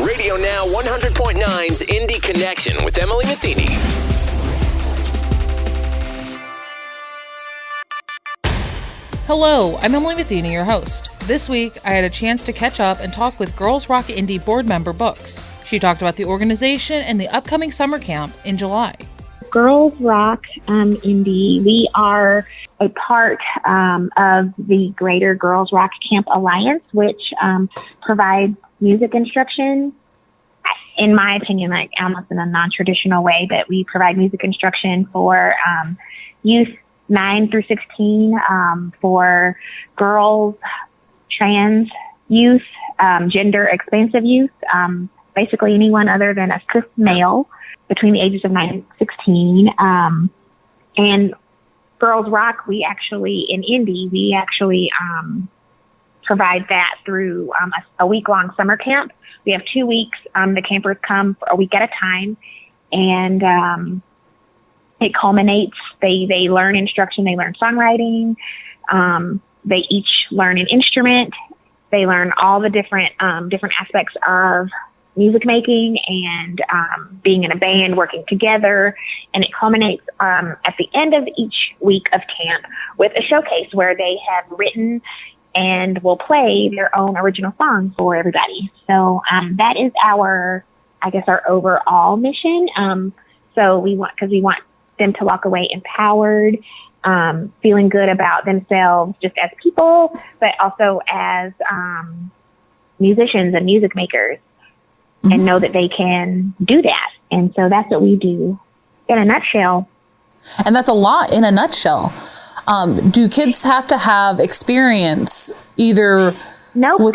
Radio Now 100.9's Indy Connection with Emily Metheny. Hello, I'm Emily Metheny, your host. This week, I had a chance to catch up and talk with Girls Rock Indy board member Books. She talked about the organization and the upcoming summer camp in July. Girls Rock Indy, we are a part of the Greater Girls Rock Camp Alliance, which provides music instruction, in my opinion, like almost in a non-traditional way, but we provide music instruction for youth 9 through 16, for girls, trans youth, gender expansive youth, basically anyone other than a cis male between the ages of 9 and 16. And Girls Rock, we actually, in Indy, we actually provide that through a week-long summer camp. We have 2 weeks. The campers come for a week at a time, and it culminates. They learn instruction. They learn songwriting. They each learn an instrument. They learn all the different aspects of music making and being in a band, working together. And it culminates at the end of each week of camp with a showcase where they have written and will play their own original song for everybody. So that is our overall mission. So we want them to walk away empowered, feeling good about themselves just as people, but also as musicians and music makers, and know that they can do that. And so that's what we do in a nutshell. And that's a lot in a nutshell. Do kids have to have experience either? Nope.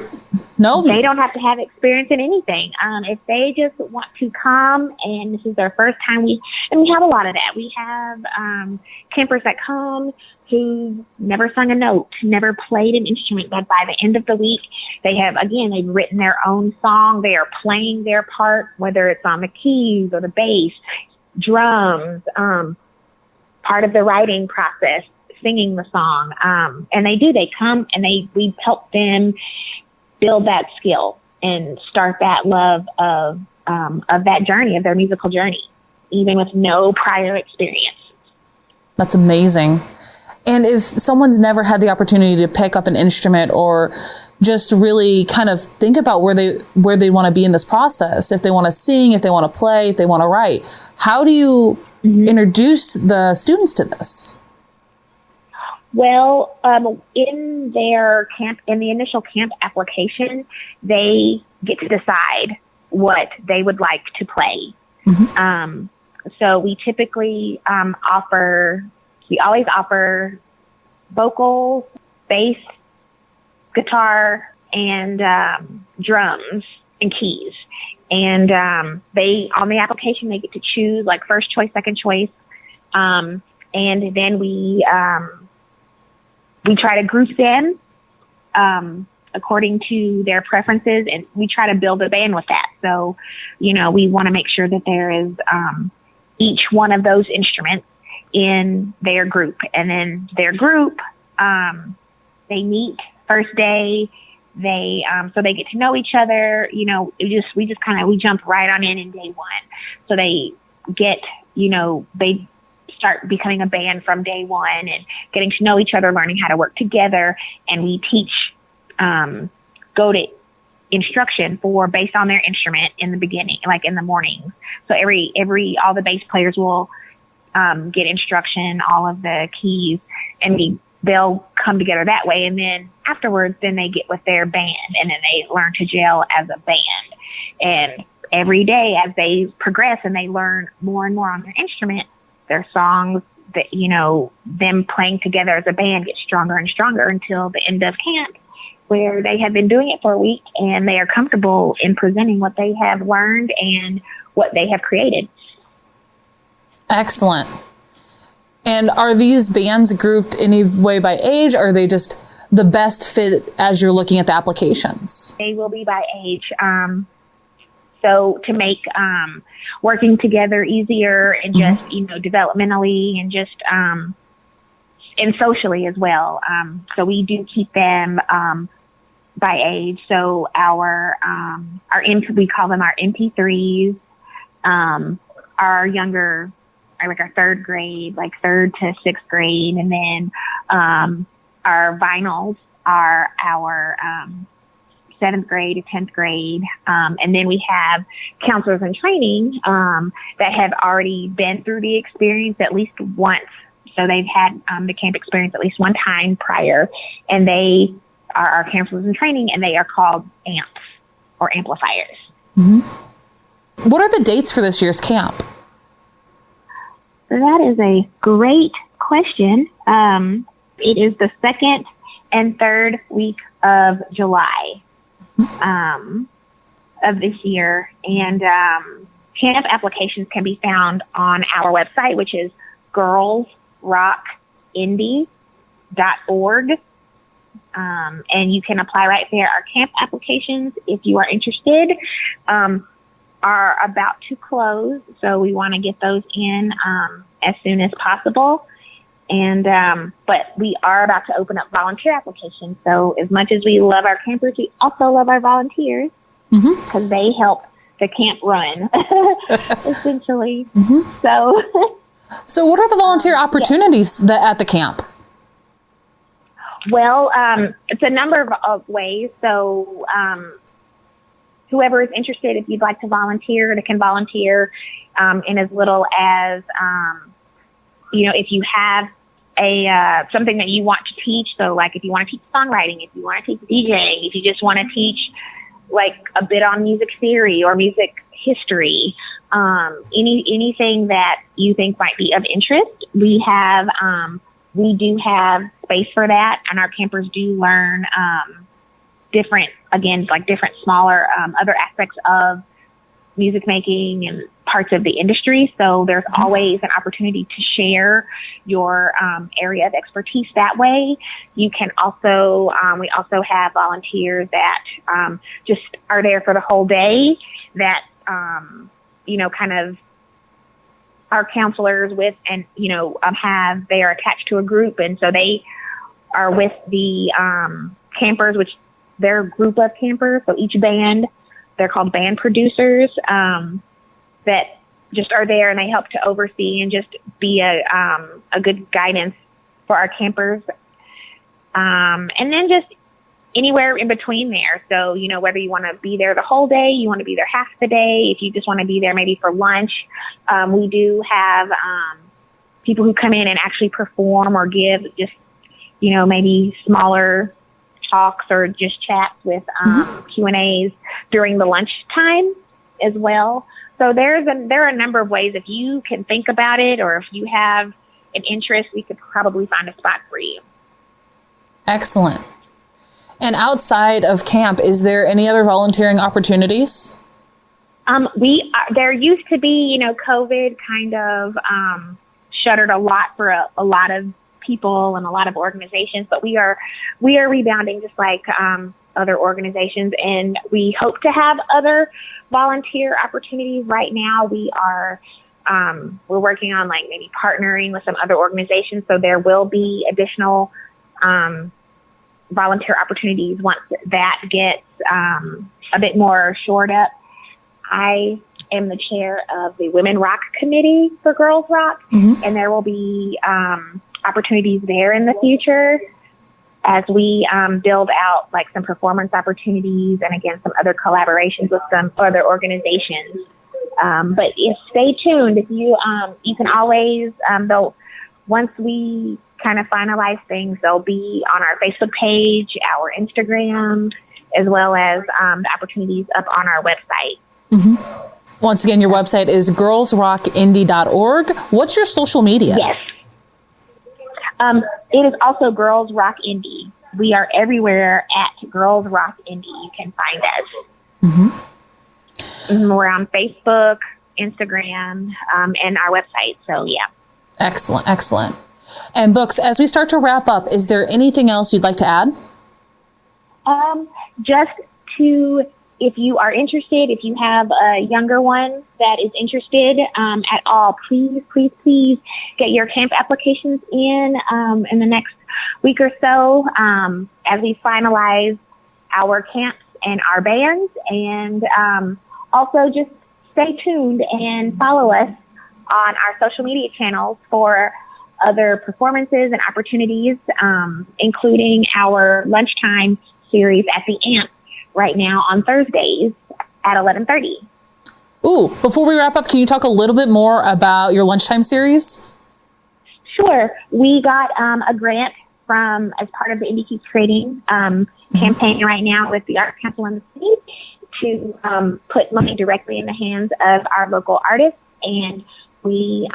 No, they don't have to have experience in anything. If they just want to come and this is their first time, we have a lot of that. We have campers that come who never sung a note, never played an instrument, but by the end of the week, they've written their own song. They are playing their part, whether it's on the keys or the bass, drums, part of the writing process, singing the song. And they come and we help them build that skill and start that love of that journey, of their musical journey, even with no prior experience. That's amazing. And if someone's never had the opportunity to pick up an instrument or just really kind of think about where they want to be in this process, if they want to sing, if they want to play, if they want to write, how do you introduce the students to this? Well, in the initial camp application, they get to decide what they would like to play. So we typically always offer vocals, bass, guitar, and drums and keys. And on the application, they get to choose like first choice, second choice. And then we try to group them according to their preferences, and we try to build a band with that. So, we want to make sure that there is each one of those instruments in their group. And then their group, they meet first day. So they get to know each other. We jump right on in day one. So they get, they start becoming a band from day one and getting to know each other, learning how to work together. And we teach, go to instruction based on their instrument in the beginning, like in the mornings. So all the bass players will get instruction, all of the keys, and they'll come together that way. And then afterwards, then they get with their band, and then they learn to gel as a band. And every day as they progress and they learn more and more on their instrument, their songs that, them playing together as a band get stronger and stronger until the end of camp, where they have been doing it for a week and they are comfortable in presenting what they have learned and what they have created. Excellent. And are these bands grouped any way by age? Or are they just the best fit as you're looking at the applications? They will be by age. So to make working together easier and just, developmentally and just and socially as well. So we do keep them by age. So our we call them our MP3s, our younger, like our third grade, like third to sixth grade. And then, our vinyls are our, 7th grade to 10th grade. And then we have counselors in training, that have already been through the experience at least once. So they've had, the camp experience at least one time prior, and they are our counselors in training, and they are called amps or amplifiers. Mm-hmm. What are the dates for this year's camp? So that is a great question. It is the 2nd and 3rd week of July of this year. And camp applications can be found on our website, which is girlsrockindy.org. And you can apply right there. Our camp applications, if you are interested, are about to close. So we want to get those in as soon as possible. And but we are about to open up volunteer applications. So as much as we love our campers, we also love our volunteers, because they help the camp run, essentially. So what are the volunteer opportunities at the camp? Well, it's a number of ways. So whoever is interested, if you'd like to volunteer, they can volunteer in as little as, if you have something that you want to teach. So like if you want to teach songwriting, if you want to teach DJing, if you just want to teach like a bit on music theory or music history, anything that you think might be of interest, we do have space for that, and our campers do learn different smaller other aspects of music making and parts of the industry. So there's always an opportunity to share your area of expertise that way. You can also, we also have volunteers that just are there for the whole day that, kind of our counselors with, and, they are attached to a group. And so they are with the campers, which they're a group of campers. So each band, they're called band producers, that just are there, and they help to oversee and just be a good guidance for our campers. And then just anywhere in between there. So, whether you want to be there the whole day, you want to be there half the day, if you just want to be there maybe for lunch, we do have people who come in and actually perform or give just, maybe smaller talks or just chats with Q&As during the lunchtime as well. So there are a number of ways. If you can think about it, or if you have an interest, we could probably find a spot for you. Excellent. And outside of camp, is there any other volunteering opportunities? There used to be, COVID kind of shuttered a lot for a lot of people and a lot of organizations, but we are rebounding just like other organizations, and we hope to have other volunteer opportunities. Right now we are we're working on like maybe partnering with some other organizations, so there will be additional volunteer opportunities once that gets a bit more shored up. I am the chair of the Women Rock Committee for Girls Rock, and there will be opportunities there in the future as we build out like some performance opportunities, and again some other collaborations with some other organizations. But stay tuned. If you can always once we kind of finalize things, they'll be on our Facebook page, our Instagram, as well as the opportunities up on our website. Once again, your website is girlsrockindy.org. What's your social media? Yes. It is also Girls Rock Indy. We are everywhere at Girls Rock Indy. You can find us. We're on Facebook, Instagram, and our website. So, yeah. Excellent, excellent. And Books, as we start to wrap up, is there anything else you'd like to add? Just to, if you are interested, if you have a younger one that is interested at all, please get your camp applications in the next week or so as we finalize our camps and our bands. And also just stay tuned and follow us on our social media channels for other performances and opportunities, including our lunchtime series at the AMP right now on Thursdays at 11:30. Ooh, before we wrap up, can you talk a little bit more about your lunchtime series? Sure. We got a grant as part of the Indy Keeps Creating campaign right now with the Arts Council in the city to put money directly in the hands of our local artists. And we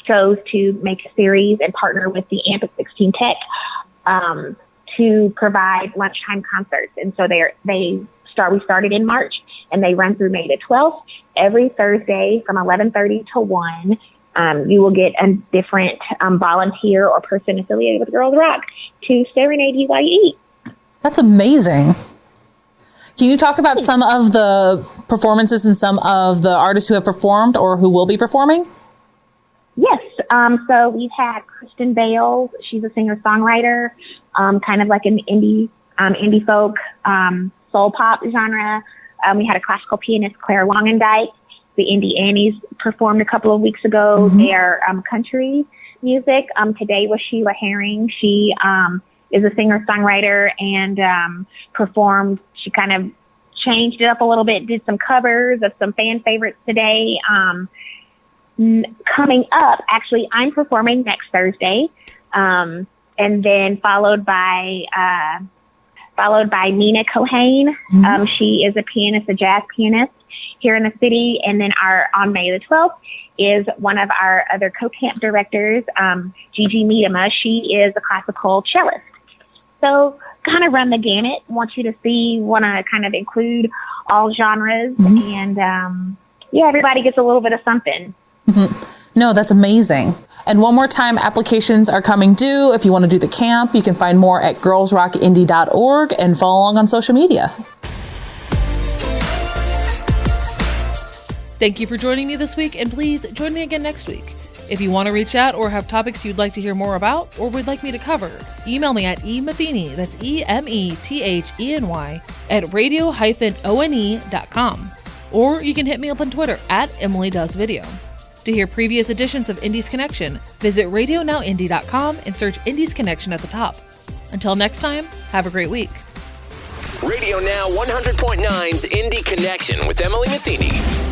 chose to make a series and partner with the AMP at 16 Tech to provide lunchtime concerts. And so we started in March, and they run through May the 12th. Every Thursday from 11:30 to 1, you will get a different volunteer or person affiliated with Girls Rock to serenade you while you eat. That's amazing. Can you talk about some of the performances and some of the artists who have performed or who will be performing? Yes. So we've had Kristen Bales. She's a singer-songwriter, kind of like an indie folk, soul pop genre. We had a classical pianist, Claire Longendijk. The Indy Annies performed a couple of weeks ago. Their country music. Today was Sheila Herring. She is a singer-songwriter and performed. She kind of changed it up a little bit, did some covers of some fan favorites today. Coming up, actually, I'm performing next Thursday, and then followed by Nina Cohane. She is a pianist, a jazz pianist here in the city. And then on May the 12th is one of our other co-camp directors, Gigi Miedema. She is a classical cellist. So kind of run the gamut. Want to kind of include all genres. And everybody gets a little bit of something. No, that's amazing. And one more time, applications are coming due. If you want to do the camp, you can find more at girlsrockindy.org and follow along on social media. Thank you for joining me this week, and please join me again next week. If you want to reach out or have topics you'd like to hear more about or would like me to cover, email me at emetheny, that's EMETHENY, at radio-one.com. Or you can hit me up on Twitter at EmilyDoesVideo. To hear previous editions of Indy's Connection, visit RadioNOWIndy.com and search Indy's Connection at the top. Until next time, have a great week. Radio Now 100.9's Indy Connection with Emily Metheny.